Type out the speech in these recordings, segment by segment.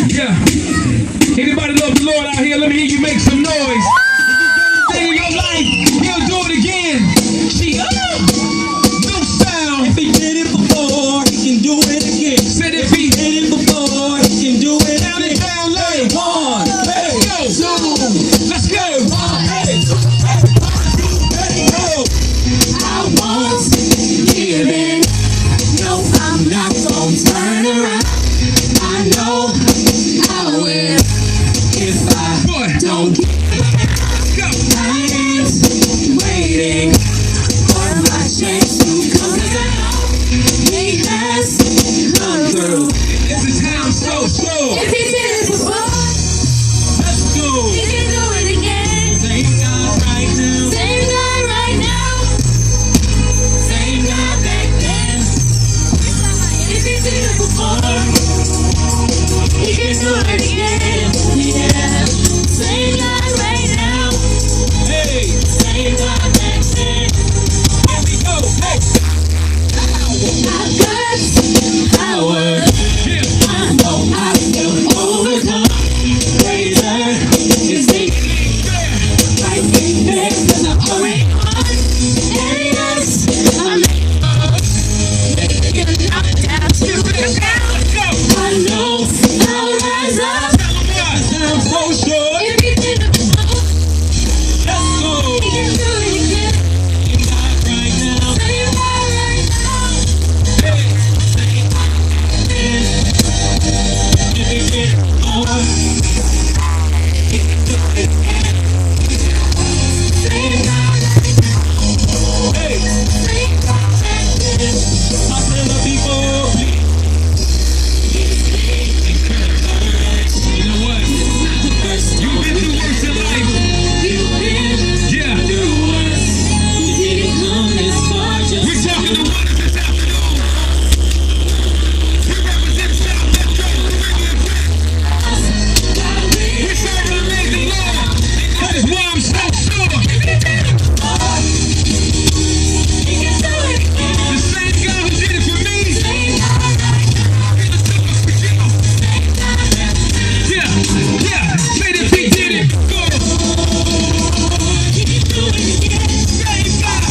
Yeah. Anybody love the Lord out here? Let me hear you make some noise. Thing in your life, he'll do it again. See, new sound. If he did it before, he can do it again. Said If he did it before, he can do it down again. and down low. Hey, one, hey, Go. two, Let's go. hey, hey, go. I won't give in. No, I'm not gonna turn around. I know I will if I don't give Go. I ain't waiting for my chance to come around. He has come through. This is time so slow. If he did it before, Let's go. he can do it again. Same God right now. Same guy right now. Same guy back then. If he did it before, he can do it again. Yeah. Same guy right now. Hey, Same guy back then. here we go. Hey, I've got power. I know I can overcome. Greater is the right thing there than the already won. And yes, I'm getting knocked down to the ground. I know I'll rise up. I'm so sure. If he did it before, Let's go. he can do it again. Same God right now. Same guy right now. Give it more. Same guy Hey, same guy back then. I tell the people. You know what? You've been through worse in life. You've been Yeah. through worse. You didn't come this far just We're talking to one this afternoon. We represent South Metro Caribbean. We serve an amazing Lord. That is why I'm so sure. The same God who did it for me. Yeah. Say that he did it. Go. Same God.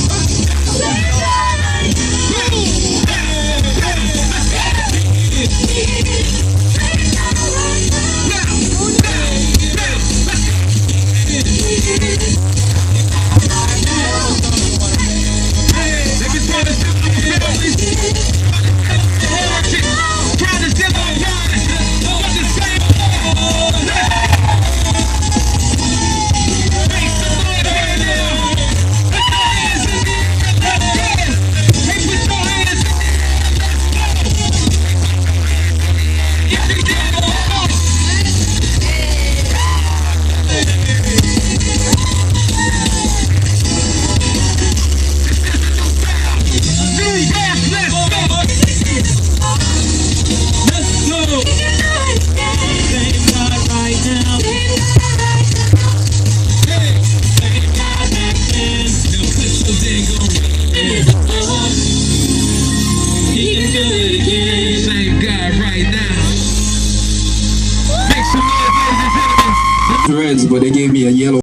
Let's go. Same God right now. Hey, same God back then. He can do it again. Same guy right now. Make some noise, ladies and gentlemen. Reds, but they gave me a yellow.